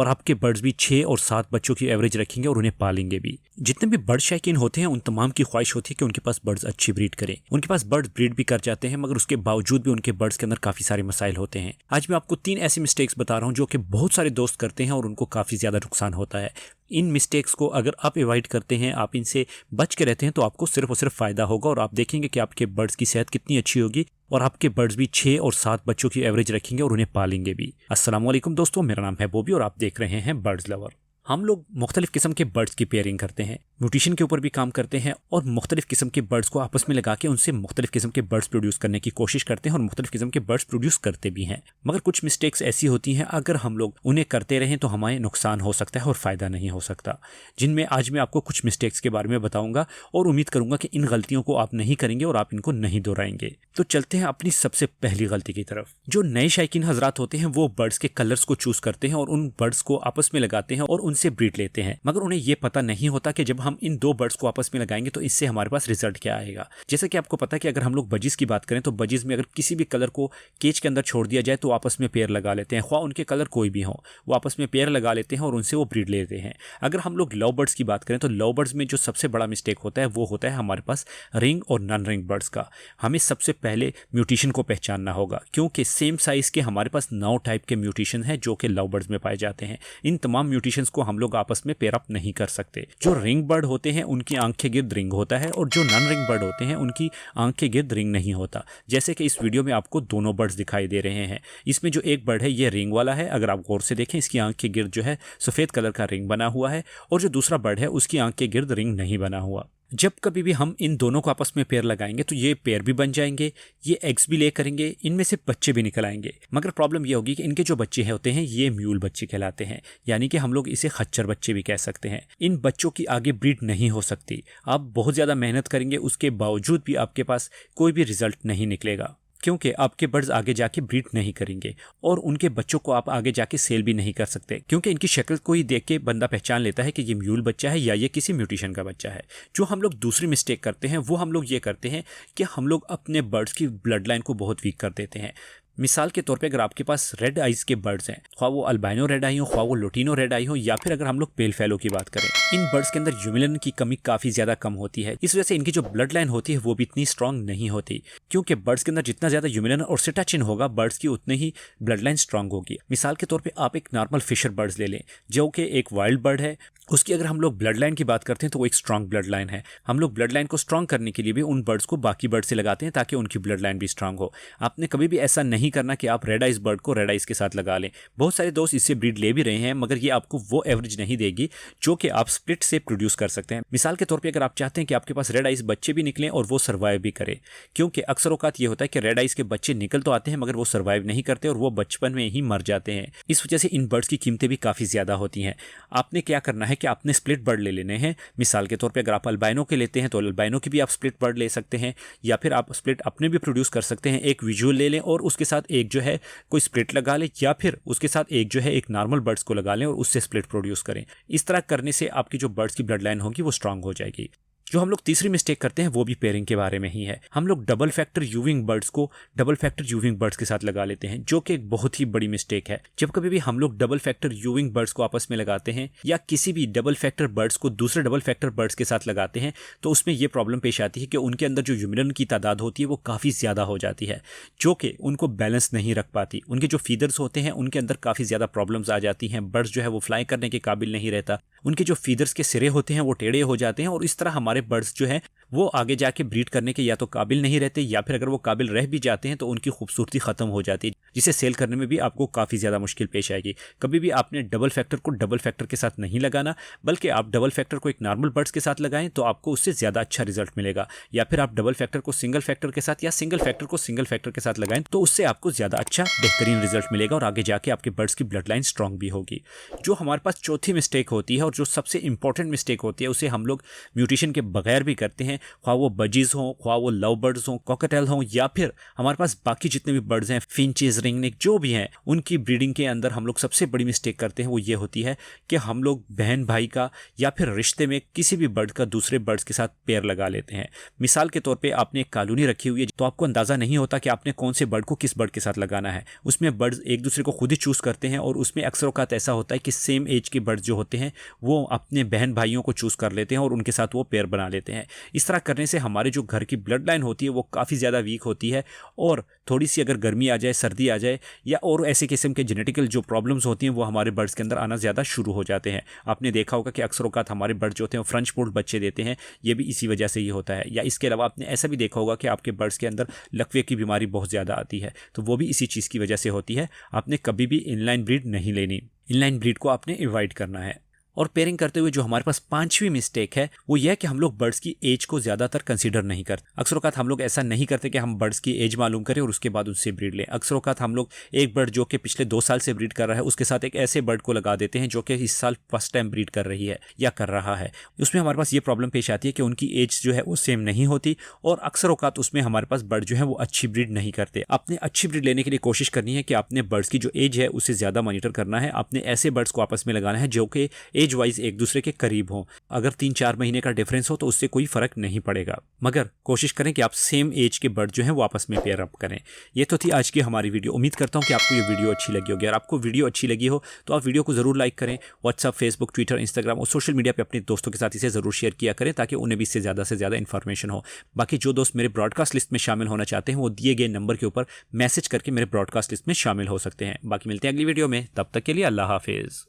और आपके बर्ड्स भी 6 और 7 बच्चों की एवरेज रखेंगे और उन्हें पालेंगे भी। जितने भी बर्ड शौकीन होते हैं उन तमाम की ख्वाहिश होती है कि उनके पास बर्ड्स अच्छी ब्रीड करें। उनके पास बर्ड्स ब्रीड भी कर जाते हैं, मगर उसके बावजूद भी उनके बर्ड्स के अंदर काफ़ी सारे मसाइल होते हैं। आज मैं आपको 3 ऐसी मिस्टेक्स बता रहा हूँ जो कि बहुत सारे दोस्त करते हैं और उनको काफ़ी ज़्यादा नुकसान होता है। इन मिस्टेक्स को अगर आप अवॉइड करते हैं, आप इनसे बच के रहते हैं, तो आपको सिर्फ और सिर्फ फ़ायदा होगा और आप देखेंगे कि आपके बर्ड्स की सेहत कितनी अच्छी होगी और आपके बर्ड्स भी 6 और 7 बच्चों की एवरेज रखेंगे और उन्हें पालेंगे भी। अस्सलाम वालेकुम दोस्तों, मेरा नाम है बॉबी और आप देख रहे हैं बर्ड्स लवर। हम लोग मुख्तलिफ किस्म के बर्ड्स की पेयरिंग करते हैं, म्यूटेशन के ऊपर भी काम करते हैं और मुख्तलिफ किस्म के बर्ड्स को आपस में लगा के उनसे मुख्तलिफ किस्म के बर्ड्स प्रोड्यूस करने की कोशिश करते हैं और मुख्तलिफ किस्म के बर्ड्स प्रोड्यूस करते भी हैं। मगर कुछ मिस्टेक्स ऐसी होती हैं, अगर हम लोग उन्हें करते रहें तो हमारे नुकसान हो सकता है और फ़ायदा नहीं हो सकता, जिनमें आज मैं आपको कुछ मिस्टेक्स के बारे में बताऊंगा और उम्मीद करूंगा कि इन गलतियों को आप नहीं करेंगे और आप इनको नहीं दोहराएंगे। तो चलते हैं अपनी सबसे पहली गलती की तरफ। जो नए शायकीन हजरात होते हैं वो बर्ड्स के कलर्स को चूज करते हैं और उन बर्ड्स को आपस में लगाते हैं और उनसे ब्रीड लेते हैं, मगर उन्हें यह पता नहीं होता कि जब हम इन 2 बर्ड्स को आपस में लगाएंगे तो इससे हमारे पास रिजल्ट क्या आएगा। जैसे कि आपको पता है कि अगर हम लोग बजीज की बात करें तो बजीज में अगर किसी भी कलर को केज के अंदर छोड़ दिया जाए तो आपस में पेयर लगा लेते हैं, ख्वाह उनके कलर कोई भी हो, वो आपस में पेयर लगा लेते हैं और उनसे वो ब्रीड लेते हैं। अगर हम लोग लव बर्ड्स की बात करें तो लव बर्ड्स में जो सबसे बड़ा मिस्टेक होता है वो होता है हमारे पास रिंग और नॉन रिंग बर्ड्स का। हमें सबसे पहले म्यूटेशन को पहचानना होगा, क्योंकि सेम साइज के हमारे पास 9 टाइप के म्यूटेशन है जो कि लव बर्ड्स में पाए जाते हैं। इन तमाम म्यूटेशंस को हम लोग आपस में पेयर अप नहीं कर सकते। जो रिंग बर्ड होते हैं उनकी आंख के गिर्द रिंग होता है और जो नॉन रिंग बर्ड होते हैं उनकी आंख के गिर्द रिंग नहीं होता। जैसे कि इस वीडियो में आपको दोनों बर्ड्स दिखाई दे रहे हैं। इसमें जो एक बर्ड है ये रिंग वाला है, अगर आप गौर से देखें इसकी आंख के गिर्द जो है सफ़ेद कलर का रिंग बना हुआ है, और जो दूसरा बर्ड है उसकी आंख के गिर्द रिंग नहीं बना हुआ। जब कभी भी हम इन दोनों को आपस में पेयर लगाएंगे तो ये पेयर भी बन जाएंगे, ये एग्स भी ले करेंगे, इनमें से बच्चे भी निकल आएंगे। मगर प्रॉब्लम ये होगी कि इनके जो बच्चे हैं होते हैं ये म्यूल बच्चे कहलाते हैं, यानी कि हम लोग इसे खच्चर बच्चे भी कह सकते हैं। इन बच्चों की आगे ब्रीड नहीं हो सकती। आप बहुत ज़्यादा मेहनत करेंगे उसके बावजूद भी आपके पास कोई भी रिजल्ट नहीं निकलेगा, क्योंकि आपके बर्ड्स आगे जाके ब्रीड नहीं करेंगे और उनके बच्चों को आप आगे जाके सेल भी नहीं कर सकते, क्योंकि इनकी शक्ल को ही देख के बंदा पहचान लेता है कि ये म्यूल बच्चा है या ये किसी म्यूटेशन का बच्चा है। जो हम लोग दूसरी मिस्टेक करते हैं वो हम लोग ये करते हैं कि हम लोग अपने बर्ड्स की ब्लड लाइन को बहुत वीक कर देते हैं। मिसाल के तौर पे अगर आपके पास रेड आइज के बर्ड्स हैं, ख्वाह वो अल्बाइनो रेड आई हो, ख्वाह वो लुटिनो रेड आई हो, या फिर अगर हम लोग पेल फेलो की बात करें, इन बर्ड्स के अंदर ह्यूमिलिन की कमी काफ़ी ज़्यादा कम होती है। इस वजह से इनकी जो ब्लड लाइन होती है वो भी इतनी स्ट्रांग नहीं होती, क्योंकि बर्ड्स के अंदर जितना ज़्यादा ह्यूमिलिन और सिटाचिन होगा बर्ड्स की उतनी ही ब्लड लाइन स्ट्रांग होगी। मिसाल के तौर पर आप एक नॉर्मल फिशर बर्ड्स ले लें जो कि एक वाइल्ड बर्ड है, उसकी अगर हम लोग ब्लड लाइन की बात करते हैं तो वो एक स्ट्रांग ब्लड लाइन है। हम लोग ब्लड लाइन को स्ट्रांग करने के लिए भी उन बर्ड्स को बाकी बर्ड से लगाते हैं ताकि उनकी ब्लड लाइन भी स्ट्रांग हो। आपने कभी भी ऐसा नहीं करना कि आप रेड आइज बर्ड को रेड आइज के साथ लगा लें। बहुत सारे दोस्त इससे ब्रीड ले भी रहे हैं, मगर ये आपको वो एवरेज नहीं देगी जो कि आप स्प्लिट से प्रोड्यूस कर सकते हैं। मिसाल के तौर पर अगर आप चाहते हैं कि आपके पास रेड आइज बच्चे भी निकलें और वो सर्वाइव भी करें, क्योंकि अक्सर औकात ये होता है कि रेड आइज के बच्चे निकल तो आते हैं मगर वो सर्वाइव नहीं करते और वो बचपन में ही मर जाते हैं। इस वजह से इन बर्ड्स की कीमतें भी काफ़ी ज़्यादा होती हैं। आपने क्या करना है कि आपने स्प्लिट बर्ड ले लेने हैं। मिसाल के तौर पे अगर आप अल्बाइनो के लेते हैं तो अल्बाइनो की भी आप स्प्लिट बर्ड ले सकते हैं, या फिर आप स्प्लिट अपने भी प्रोड्यूस कर सकते हैं। एक विजुअल ले लें और उसके साथ एक जो है कोई स्प्लिट लगा लें, या फिर उसके साथ एक जो है एक नॉर्मल बर्ड्स को लगा लें और उससे स्प्लिट प्रोड्यूस करें। इस तरह करने से आपकी जो बर्ड्स की ब्लड लाइन होगी वो स्ट्रांग हो जाएगी। जो हम लोग तीसरी मिस्टेक करते हैं वो भी पेयरिंग के बारे में ही है। हम लोग डबल फैक्टर यूविंग बर्ड्स को डबल फैक्टर यूविंग बर्ड्स के साथ लगा लेते हैं, जो कि एक बहुत ही बड़ी मिस्टेक है। जब कभी भी हम लोग डबल फैक्टर यूविंग बर्ड्स को आपस में लगाते हैं या किसी भी डबल फैक्टर बर्ड्स को दूसरे डबल फैक्टर बर्ड्स के साथ लगाते हैं तो उसमें यह प्रॉब्लम पेश आती है कि उनके अंदर जो ह्यूमिलिन की तादाद होती है वो काफ़ी ज़्यादा हो जाती है, जो कि उनको बैलेंस नहीं रख पाती। उनके जो फीदर्स होते हैं उनके अंदर काफ़ी ज़्यादा प्रॉब्लम्स आ जाती हैं। बर्ड्स जो है वो फ्लाई करने के काबिल नहीं रहता, उनके जो फीदर्स के सिरे होते हैं वो टेढ़े हो जाते हैं और इस तरह हमारे बर्ड्स जो है वो आगे जाके ब्रीड करने के या तो काबिल नहीं रहते, या फिर अगर वो काबिल रह भी जाते हैं तो उनकी खूबसूरती ख़त्म हो जाती है, जिसे सेल करने में भी आपको काफ़ी ज़्यादा मुश्किल पेश आएगी। कभी भी आपने डबल फैक्टर को डबल फैक्टर के साथ नहीं लगाना, बल्कि आप डबल फैक्टर को एक नॉर्मल बर्ड्स के साथ लगाएं तो आपको उससे ज़्यादा अच्छा रिजल्ट मिलेगा, या फिर आप डबल फैक्टर को सिंगल फैक्टर के साथ या सिंगल फैक्टर को सिंगल फैक्टर के साथ लगाएं तो उससे आपको ज़्यादा अच्छा बेहतरीन रिजल्ट मिलेगा और आगे जाके आपके बर्ड्स की ब्लड लाइन स्ट्रांग भी होगी। जो हमारे पास चौथी मिस्टेक होती है और जो सबसे इंपॉर्टेंट मिस्टेक होती है उसे हम लोग म्यूटेशन के बगैर भी करते हैं, ख्वाह वो बजीज हों, ख्वाह वो लव बर्ड्स हों, कॉकटेल हों, या फिर हमारे पास बाकी जितने भी बर्ड्स हैं, फिंचेस, रिंगनेक, जो भी हैं, उनकी ब्रीडिंग के अंदर हम लोग सबसे बड़ी मिस्टेक करते हैं वो ये होती है कि हम लोग बहन भाई का या फिर रिश्ते में किसी भी बर्ड का दूसरे बर्ड्स के साथ पेयर लगा लेते हैं। मिसाल के तौर पे आपने एक कॉलोनी रखी हुई है, तो आपको अंदाज़ा नहीं होता कि आपने कौन से बर्ड को किस बर्ड के साथ लगाना है। उसमें बर्ड्स एक दूसरे को खुद ही चूज़ करते हैं और उसमें अक्सर औक़ात ऐसा होता है कि सेम एज के बर्ड्स जो होते हैं वो अपने बहन भाइयों को चूज़ कर लेते हैं और उनके साथ वो पेयर बना लेते हैं। इस तरह करने से हमारे जो घर की ब्लड लाइन होती है वो काफ़ी ज़्यादा वीक होती है और थोड़ी सी अगर गर्मी आ जाए, सर्दी आ जाए या और ऐसे किस्म के जेनेटिकल जो प्रॉब्लम्स होती हैं वो हमारे बर्ड्स के अंदर आना ज़्यादा शुरू हो जाते हैं। आपने देखा होगा कि अक्सर औक़ात हमारे बर्ड जो होते हैं वो फ्रेंच पोल्ड बच्चे देते हैं, ये भी इसी वजह से ये होता है। या इसके अलावा आपने ऐसा भी देखा होगा कि आपके बर्ड्स के अंदर लकवे की बीमारी बहुत ज़्यादा आती है, तो वो भी इसी चीज़ की वजह से होती है। आपने कभी भी इनलाइन ब्रीड नहीं लेनी, इनलाइन ब्रीड को आपने अवॉइड करना है। और पेयरिंग करते हुए जो हमारे पास पांचवी मिस्टेक है वो यह है कि हम लोग बर्ड्स की एज को ज़्यादातर कंसीडर नहीं करते। अक्सर औक़ात हम लोग ऐसा नहीं करते कि हम बर्ड्स की एज मालूम करें और उसके बाद उससे ब्रीड लें। अक्सर औक़ात हम लोग एक बर्ड जो कि पिछले 2 साल से ब्रीड कर रहा है उसके साथ एक ऐसे बर्ड को लगा देते हैं जो कि इस साल फर्स्ट टाइम ब्रीड कर रही है या कर रहा है। उसमें हमारे पास ये प्रॉब्लम पेश आती है कि उनकी एज जो है वो सेम नहीं होती और अक्सर औक़ात उसमें हमारे पास बर्ड जो है वो अच्छी ब्रीड नहीं करते। आपने अच्छी ब्रीड लेने के लिए कोशिश करनी है कि आपने बर्ड्स की जो एज है उसे ज़्यादा मॉनिटर करना है। आपने ऐसे बर्ड्स को आपस में लगाना है जो कि एज वाइज एक दूसरे के करीब हो। अगर 3-4 महीने का डिफरेंस हो तो उससे कोई फर्क नहीं पड़ेगा, मगर कोशिश करें कि आप सेम एज के बर्ड जो हैं वो आपस में पेयर अप करें। ये तो थी आज की हमारी वीडियो। उम्मीद करता हूं कि आपको ये वीडियो अच्छी लगी होगी। अगर आपको वीडियो अच्छी लगी हो तो आप वीडियो को जरूर लाइक करें। व्हाट्सअप, फेसबुक, ट्विटर, इंस्टाग्राम और सोशल मीडिया पर अपने दोस्तों के साथ इसे जरूर शेयर किया करें ताकि उन्हें भी इससे ज़्यादा इन्फॉर्मेशन हो। बाकी जो दोस्त मेरे ब्रॉडकास्ट लिस्ट में शामिल होना चाहते हैं वो दिए गए नंबर के ऊपर मैसेज करके मेरे ब्रॉडकास्ट लिस्ट में शामिल हो सकते हैं। बाकी मिलते हैं अगली वीडियो में, तब तक के लिए अल्लाह हाफिज़।